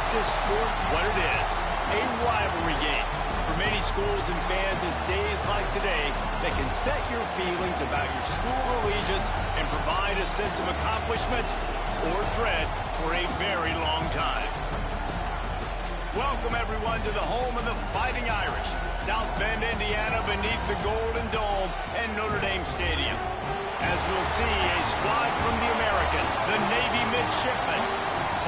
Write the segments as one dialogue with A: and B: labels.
A: makes this sport what it is, a rivalry game. For many schools and fans, it's days like today that can set your feelings about your school allegiance and provide a sense of accomplishment or dread for a very long time. Welcome, everyone, to the home of the Fighting Irish, South Bend, Indiana, beneath the Golden Dome and Notre Dame Stadium. As we'll see, a squad from the American, the Navy midshipmen,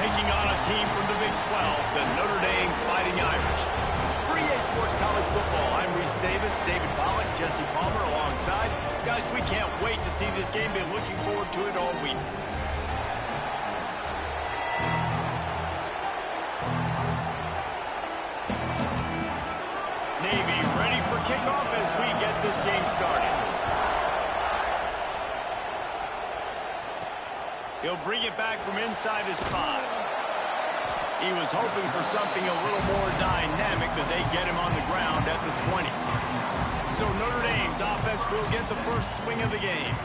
A: taking on a team from the Big 12, the Notre Dame Fighting Irish. For EA Sports College Football, I'm Reese Davis, David Pollock, Jesse Palmer alongside. Guys, we can't wait to see this game. Been looking forward to it all week. Navy ready for kickoff as we get this game started. He'll bring it back from inside his 5. He was hoping for something a little more dynamic, but they get him on the ground at the 20. So Notre Dame's offense will get the first swing of the game.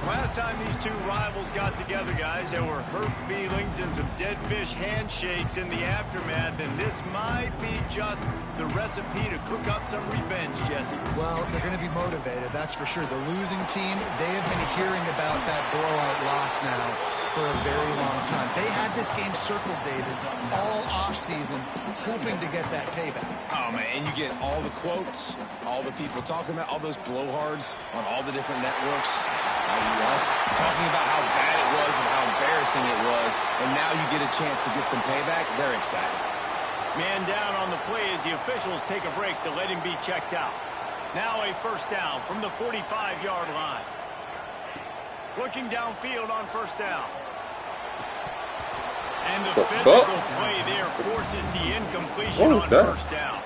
A: Last time these two rivals got together, guys, there were hurt feelings and some dead fish handshakes in the aftermath, and this might be just the recipe to cook up some revenge, Jesse.
B: Well, they're going to be motivated, that's for sure. The losing team, they have been hearing about that blowout loss now for a very long time. They had this game circled, David, all offseason, hoping to get that payback.
C: Oh, man, and you get all the quotes, all the people talking about, all those blowhards on all the different networks, us, talking about how bad it was and how embarrassing it was, and now you get a chance to get some payback. They're excited.
A: Man down on the play as the officials take a break to let him be checked out. Now a first down from the 45-yard line. Looking downfield on first down. And the physical play there forces the incompletion on first down.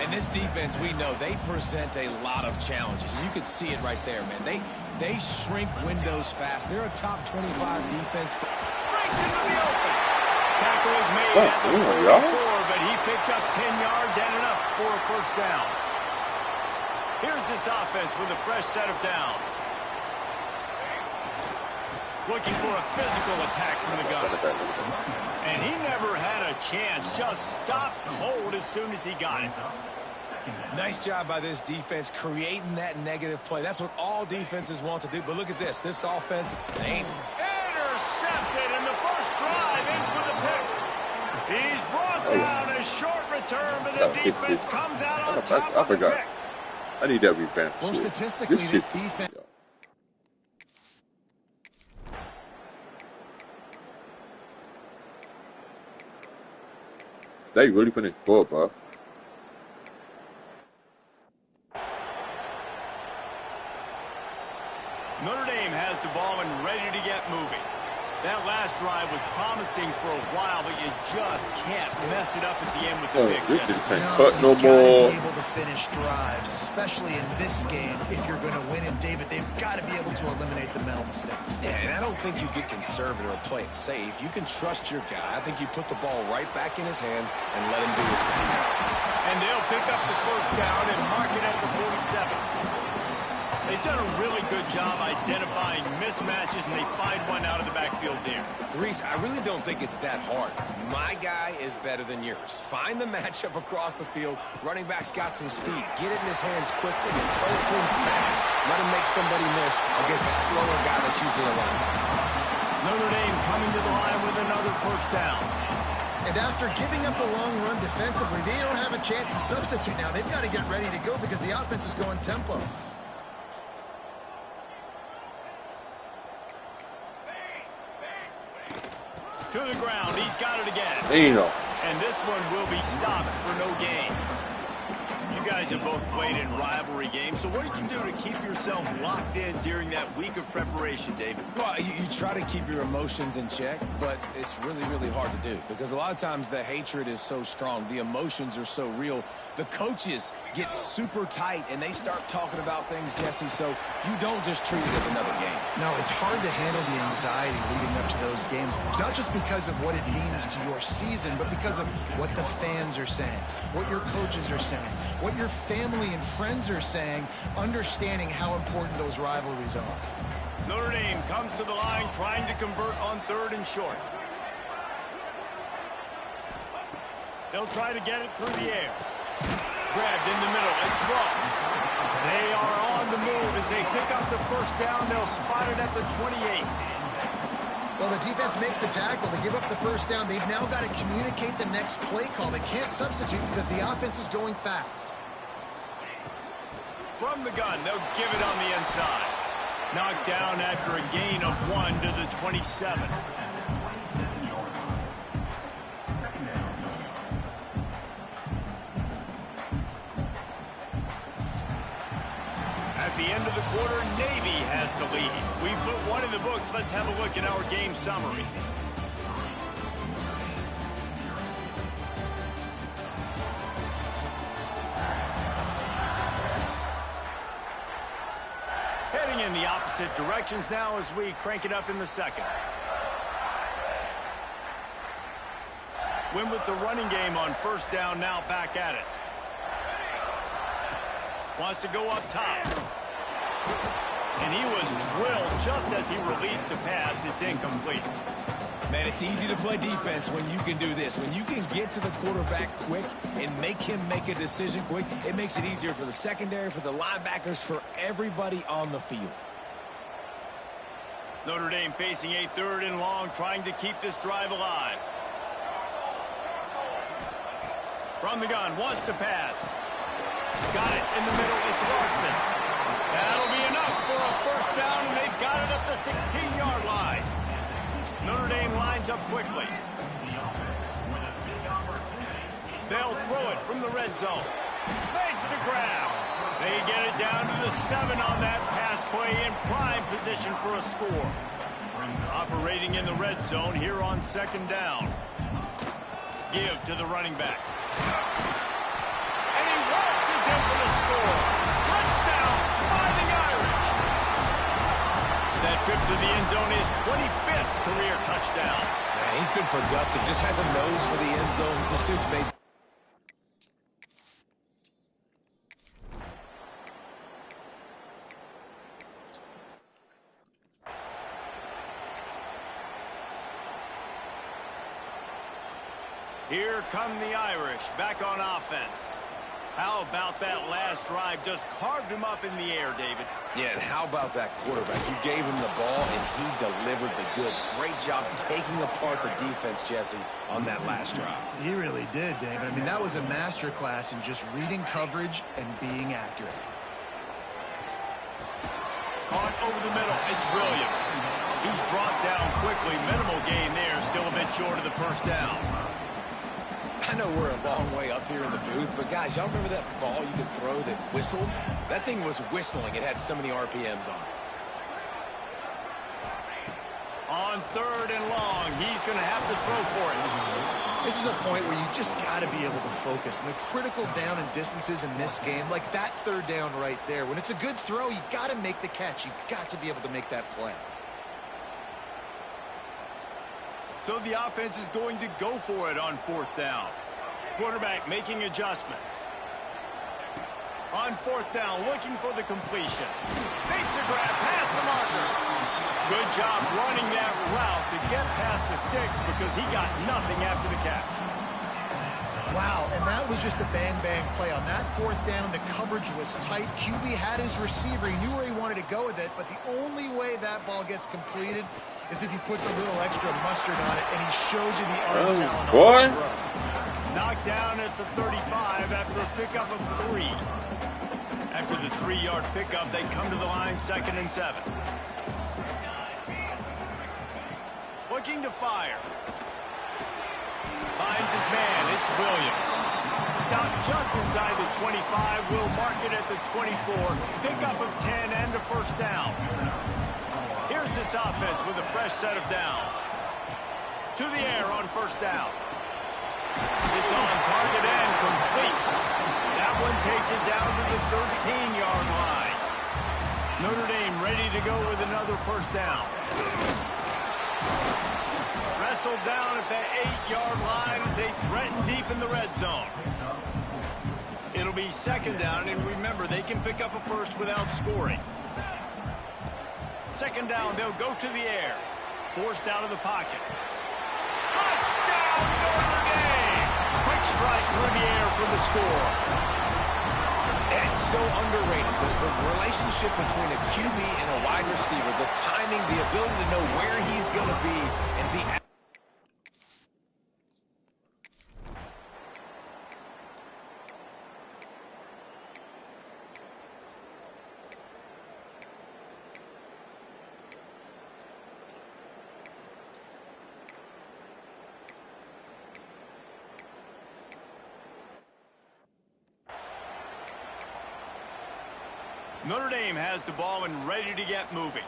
C: And this defense, we know, they present a lot of challenges. And you can see it right there, man. They shrink windows fast. They're a top 25 defense.
A: Breaks into the open. Tackle is made at the 44, but he picked up 10 yards and enough for a first down. Here's this offense with a fresh set of downs. Looking for a physical attack from the gunner. And he never had a chance. Just stopped cold as soon as he got it.
C: Nice job by this defense creating that negative play. That's what all defenses want to do. But look at this. This offense ain't
A: intercepted in the first drive. Ends with a pick. He's brought down a short return, but the defense comes out on top of the pick.
D: I need that revenge.
B: Well, statistically, this defense...
D: They really finished poor, bro.
A: Notre Dame has the ball and ready to get moving. That last drive was promising for a while, but you just can't mess it up at the end with the pick.
D: This just can't cut
B: No,
D: no
B: you
D: more.
B: gotta be able to finish drives, especially in this game. If you're going to win, and David, they've got to be able to eliminate the mental mistakes.
C: Yeah, and I don't think you get conservative or play it safe. You can trust your guy. I think you put the ball right back in his hands and let him do his thing.
A: And they'll pick up the first down and mark it at the 47. They've done a really good job identifying mismatches, and they find one out of the backfield there.
C: Reese, I really don't think it's that hard. My guy is better than yours. Find the matchup across the field. Running back's got some speed. Get it in his hands quickly. Throw it to him fast. Let him make somebody miss against a slower guy that's usually a linebacker.
A: Notre Dame coming to the line with another first down.
B: And after giving up a long run defensively, they don't have a chance to substitute now. They've got to get ready to go because the offense is going tempo.
A: To the ground, he's got it again.
D: Damn.
A: And this one will be stopped for no gain. You guys have both played in rivalry games, so what did you do to keep yourself locked in during that week of preparation, David?
C: Well, you try to keep your emotions in check, but it's really, really hard to do because a lot of times the hatred is so strong. The emotions are so real. The coaches get super tight, and they start talking about things, Jesse, so you don't just treat it as another game.
B: No, it's hard to handle the anxiety leading up to those games, not just because of what it means to your season, but because of what the fans are saying, what your coaches are saying, what your family and friends are saying, understanding how important those rivalries are.
A: Notre Dame comes to the line trying to convert on 3rd and short. They'll try to get it through the air. Grabbed in the middle. It's Ross. They are on the move as they pick up the first down. They'll spot it at the 28.
B: Well, the defense makes the tackle. They give up the first down. They've now got to communicate the next play call. They can't substitute because the offense is going fast.
A: From the gun, they'll give it on the inside. Knocked down after a gain of 1 to the 27. At the end of the quarter, Navy has the lead. We've put one in the books. Let's have a look at our game summary. Heading in the opposite directions now as we crank it up in the second. Win with the running game on first down, now back at it. Wants to go up top. And he was drilled just as he released the pass. It's incomplete.
C: Man, it's easy to play defense when you can do this. When you can get to the quarterback quick and make him make a decision quick, it makes it easier for the secondary, for the linebackers, for everybody on the field.
A: Notre Dame facing a 3rd and long, trying to keep this drive alive. From the gun, wants to pass. Got it in the middle. It's Larson. That'll be enough for a first down, and they've got it at the 16-yard line. Notre Dame lines up quickly. They'll throw it from the red zone. Makes the grab. They get it down to the 7 on that pass play, in prime position for a score. Operating in the red zone here on second down. Give to the running back. And he waltzes in for the score. Touchdown, Fighting Irish. That trip to the end zone is 25th career touchdown.
C: Man, he's been productive. Just has a nose for the end zone. This dude's made...
A: Here come the Irish back on offense. How about that last drive? Just carved him up in the air, David.
C: Yeah, and how about that quarterback? You gave him the ball, and he delivered the goods. Great job taking apart the defense, Jesse, on that last drive.
B: He really did, David. I mean, that was a masterclass in just reading coverage and being accurate.
A: Caught over the middle. It's Williams. He's brought down quickly. Minimal gain there. Still a bit short of the first down.
C: I know we're a long way up here in the booth, but guys, y'all remember that ball you could throw that whistled? That thing was whistling. It had so many RPMs on it.
A: On 3rd and long, he's going to have to throw for it.
B: This is a point where you just got to be able to focus. And the critical down and distances in this game, like that 3rd down right there, when it's a good throw, you got to make the catch. You've got to be able to make that play.
A: So the offense is going to go for it on 4th down. Quarterback making adjustments. On 4th down, looking for the completion. Makes a grab past the marker. Good job running that route to get past the sticks because he got nothing after the catch.
B: Wow, and that was just a bang-bang play. On that 4th down, the coverage was tight. QB had his receiver. He knew where he wanted to go with it, but the only way that ball gets completed is if he puts a little extra mustard on it, and he shows you the arm talent.
D: Boy.
A: Knocked down at the 35 after a pickup of 3. After the 3-yard pickup, they come to the line 2nd and 7. Looking to fire. Finds his man. It's Williams. Stopped just inside the 25. Will mark it at the 24. Pickup of 10 and a first down. Here's this offense with a fresh set of downs. To the air on first down. It's on target and complete. That one takes it down to the 13-yard line. Notre Dame ready to go with another first down. Wrestled down at the 8-yard line as they threaten deep in the red zone. It'll be 2nd down, and remember, they can pick up a first without scoring. 2nd down, they'll go to the air. Forced out of the pocket. Touchdown, Notre Dame! Quick strike through the air for the score.
C: And it's so underrated. The relationship between a QB and a wide receiver, the timing, the ability to know where he's going to be and be.
A: Notre Dame has the ball and ready to get moving.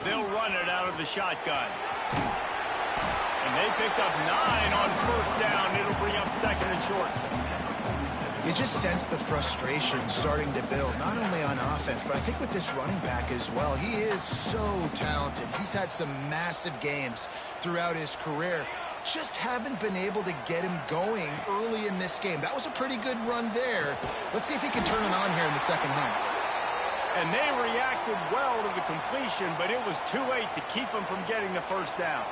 A: They'll run it out of the shotgun. And they picked up 9 on first down. It'll bring up second and short.
B: You just sense the frustration starting to build, not only on offense, but I think with this running back as well. He is so talented. He's had some massive games throughout his career. Just haven't been able to get him going early in this game. That was a pretty good run there. Let's see if he can turn it on here in the second half.
A: And they reacted well to the completion, but it was too late to keep him from getting the first down.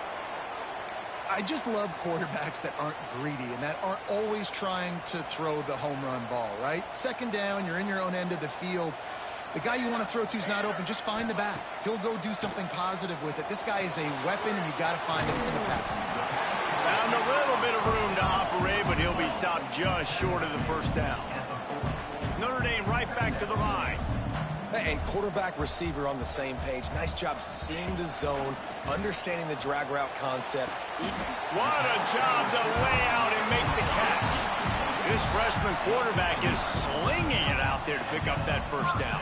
B: I just love quarterbacks that aren't greedy and that aren't always trying to throw the home run ball, right? Second down, you're in your own end of the field. The guy you want to throw to is not open. Just find the back. He'll go do something positive with it. This guy is a weapon, and you got to find him in the passing game.
A: Found a little bit of room to operate, but he'll be stopped just short of the first down. Notre Dame right back to the line.
C: And quarterback receiver on the same page. Nice job seeing the zone, understanding the drag route concept.
A: What a job to lay out and make the catch. This freshman quarterback is slinging it out there to pick up that first down.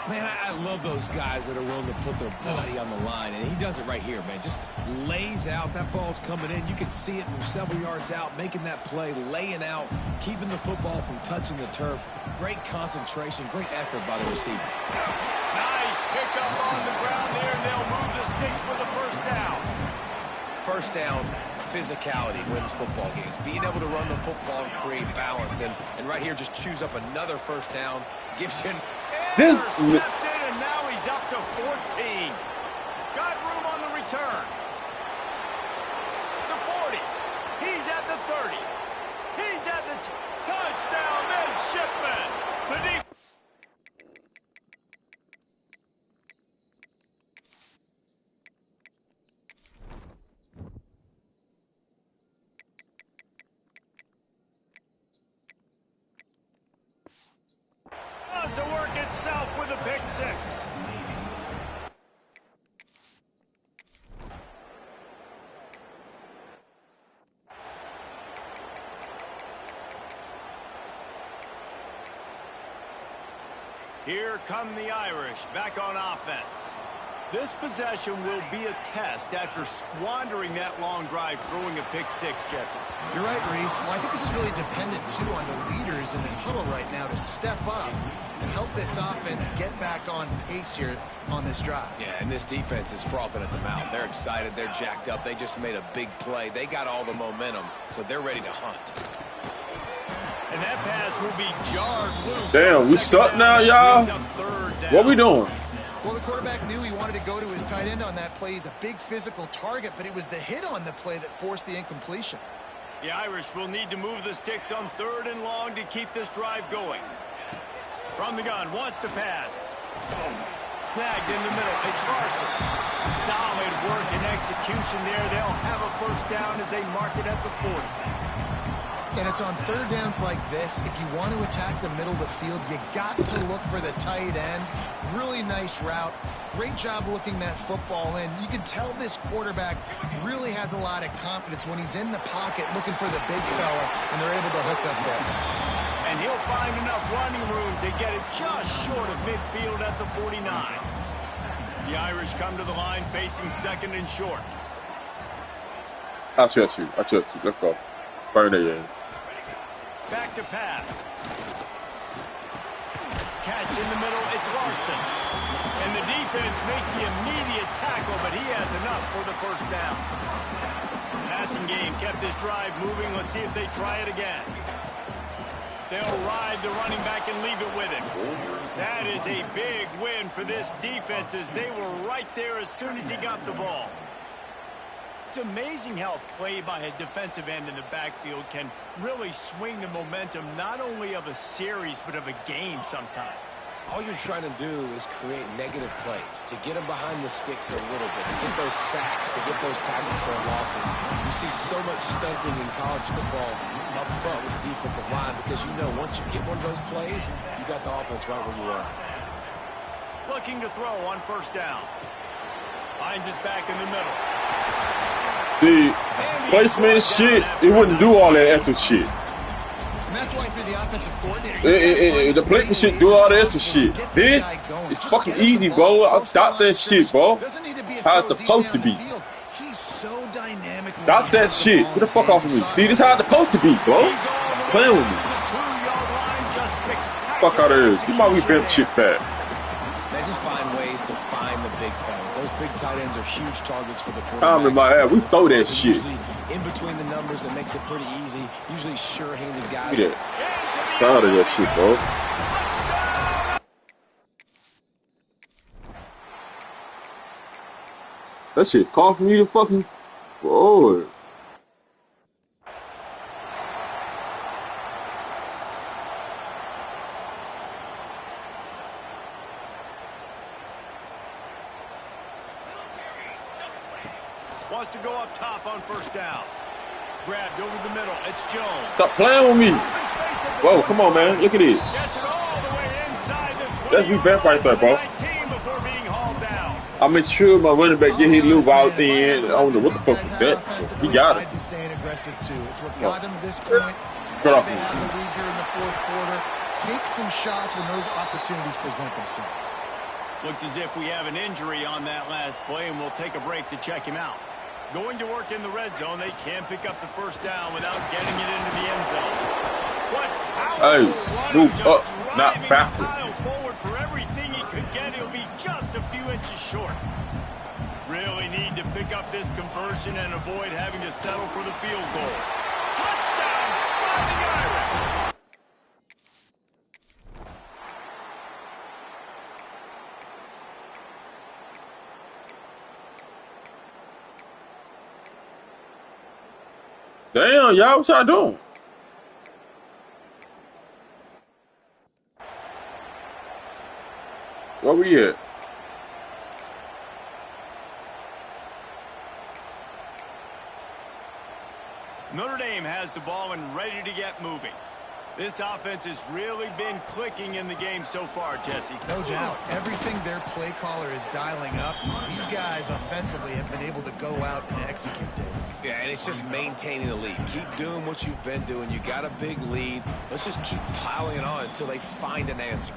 C: Man, I love those guys that are willing to put their body on the line, and he does it right here, man. Just lays out. That ball's coming in. You can see it from several yards out, making that play, laying out, keeping the football from touching the turf. Great concentration, great effort by the receiver.
A: Nice pickup on the ground there, and they'll move the sticks with the first down.
C: First down, physicality wins football games. Being able to run the football and create balance. And right here, just choose up another first down. Gives you...
A: Intercepted, and now he's up to 14. Got room on the return. The 40. He's at the 30. He's at the touchdown, midshipman. The to work itself with a pick six. Here come the Irish back on offense. This possession will be a test after squandering that long drive throwing a pick six, Jesse.
B: You're right, Reese. Well, I think this is really dependent, too, on the leaders in this huddle right now to step up and help this offense get back on pace here on this drive.
C: Yeah, and this defense is frothing at the mouth. They're excited. They're jacked up. They just made a big play. They got all the momentum, so they're ready to hunt.
A: And that pass will be jarred loose.
D: Damn, we suck now, y'all. What we doing?
B: Well, the quarterback knew he wanted to go to his tight end on that play. He's a big physical target, but it was the hit on the play that forced the incompletion.
A: The Irish will need to move the sticks on 3rd and long to keep this drive going. From the gun, wants to pass. Snagged in the middle. It's Larson. Solid work and execution there. They'll have a first down as they mark it at the 40.
B: And it's on 3rd downs like this. If you want to attack the middle of the field, you got to look for the tight end. Really nice route. Great job looking that football in. You can tell this quarterback really has a lot of confidence when he's in the pocket looking for the big fella, and they're able to hook up there.
A: And he'll find enough running room to get it just short of midfield at the 49. The Irish come to the line facing 2nd and short.
D: I trust you. Let's go. Burn it in.
A: Back to pass. Catch in the middle, it's Larson. And the defense makes the immediate tackle, but he has enough for the first down. Passing game kept this drive moving. Let's see if they try it again. They'll ride the running back and leave it with him. That is a big win for this defense as they were right there as soon as he got the ball. It's amazing how play by a defensive end in the backfield can really swing the momentum not only of a series but of a game sometimes.
C: All you're trying to do is create negative plays, to get them behind the sticks a little bit, to get those sacks, to get those tackles for losses. You see so much stunting in college football up front with the defensive line because you know once you get one of those plays, you got the offense right where you are.
A: Looking to throw on first down. Finds his back in the middle.
D: The placement shit, it wouldn't do all that extra shit.
B: And that's why through the offensive coordinator,
D: the placement shit do all that extra shit. This is fucking easy, bro. I'll stop that shit, bro. How it's supposed to be.
B: He's so dynamic.
D: Stop that shit. Get the fuck off of me. See, this is how it's supposed to be, bro. Playing with me. Fuck out of here. Get my revamp shit back.
C: They just find ways to find the big fellas. Those big tight ends are huge targets for the quarterback.
D: I'm in my ass. We throw that shit.
C: In between the numbers, it makes it pretty easy. Usually sure-handed guys.
D: Yeah. Tired of that shit, bro. That shit cost me the fucking forward.
A: Wants to go up top on first down. Grabbed over the middle. It's Jones.
D: Stop playing with me. Whoa, come on, man. Look at it.
A: Gets it all the way inside the 20.
D: That's revamp right there, bro.
A: Before being hauled down.
D: I made sure my running back get his little out in. I don't know what the fuck was that. He got it.
B: Staying aggressive too. It's what got him to this point. It's why they have the lead here in the fourth quarter. Take some shots when those opportunities present themselves.
A: Looks as if we have an injury on that last play, and we'll take a break to check him out. Going to work in the red zone, they can't pick up the first down without getting it into the end zone. What?
D: Hey, move up, not backward.
A: Forward for everything he could get. He'll be just a few inches short. Really need to pick up this conversion and avoid having to settle for the field goal. Touchdown, Fighting Irish!
D: Damn, y'all, what y'all doing? Where we at?
A: Notre Dame has the ball and ready to get moving. This offense has really been clicking in the game so far, Jesse.
B: No doubt. Everything their play caller is dialing up, these guys offensively have been able to go out and execute.
C: Yeah, and it's just maintaining the lead. Keep doing what you've been doing. You got a big lead. Let's just keep piling on until they find an answer.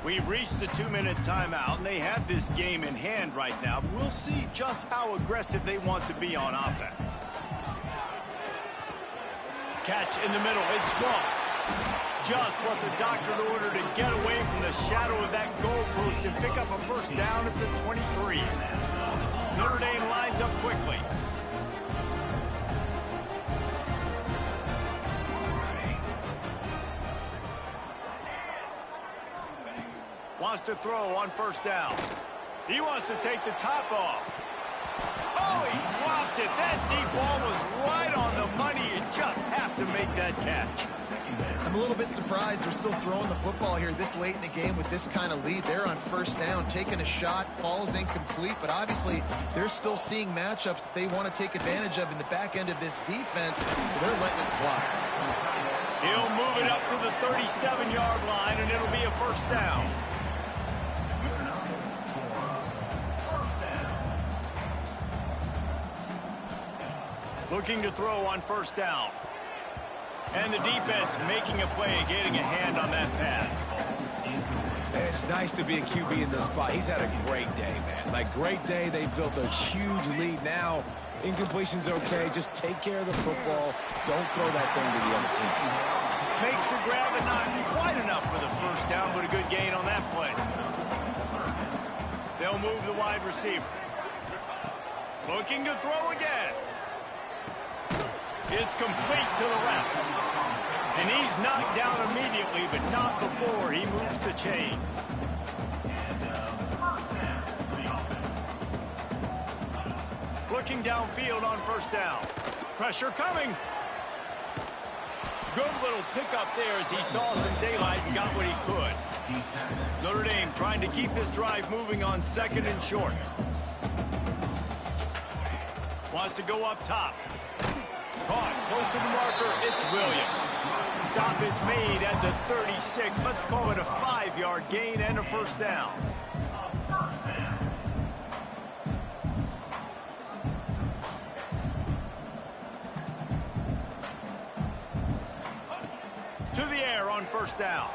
A: We've reached the 2-minute timeout, and they have this game in hand right now. We'll see just how aggressive they want to be on offense. Catch in the middle. It's Swamps. Just what the doctor ordered to get away from the shadow of that goalpost and pick up a first down at the 23. Notre Dame lines up quickly. Wants to throw on first down. He wants to take the top off. Oh, he dropped it. That deep ball was right on the money. You just have to make that catch.
B: I'm a little bit surprised they're still throwing the football here this late in the game with this kind of lead. They're on first down, taking a shot, falls incomplete, but obviously they're still seeing matchups that they want to take advantage of in the back end of this defense, so they're letting it fly.
A: He'll move it up to the 37-yard line, and it'll be a first down. Looking to throw on first down. And the defense making a play and getting a hand on that pass.
C: And it's nice to be a QB in this spot. He's had a great day, man. Like, great day. They built a huge lead now. Incompletion's okay. Just take care of the football. Don't throw that thing to the other team.
A: Makes the grab and not quite enough for the first down, but a good gain on that play. They'll move the wide receiver. Looking to throw again. It's complete to the left. And he's knocked down immediately, but not before he moves the chains. Looking downfield on first down. Pressure coming. Good little pickup there as he saw some daylight and got what he could. Notre Dame trying to keep this drive moving on 2nd and short. Wants to go up top. Caught close to the marker. It's Williams. Stop is made at the 36. Let's call it a 5-yard gain and a first down. To the air on first down.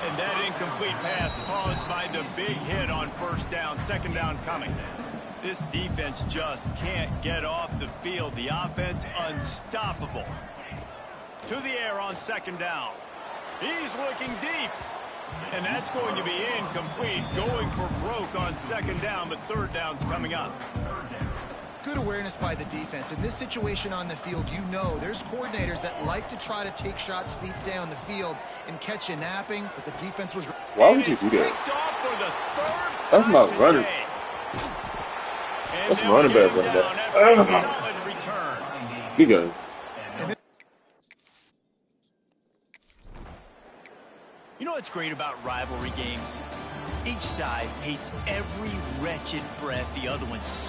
A: And that incomplete pass caused by the big hit on first down. 2nd down coming. This defense just can't get off the field. The offense unstoppable. To the air on 2nd down. He's looking deep. And that's going to be incomplete. Going for broke on 2nd down, but 3rd down's coming up.
B: Good awareness by the defense. In this situation on the field, you know there's coordinators that like to try to take shots deep down the field and catch you napping, but the defense was...
D: Why would you do that? That's my running. That's my running back right there.
A: Solid return.
D: Good game.
A: You know what's great about rivalry games? Each side hates every wretched breath the other one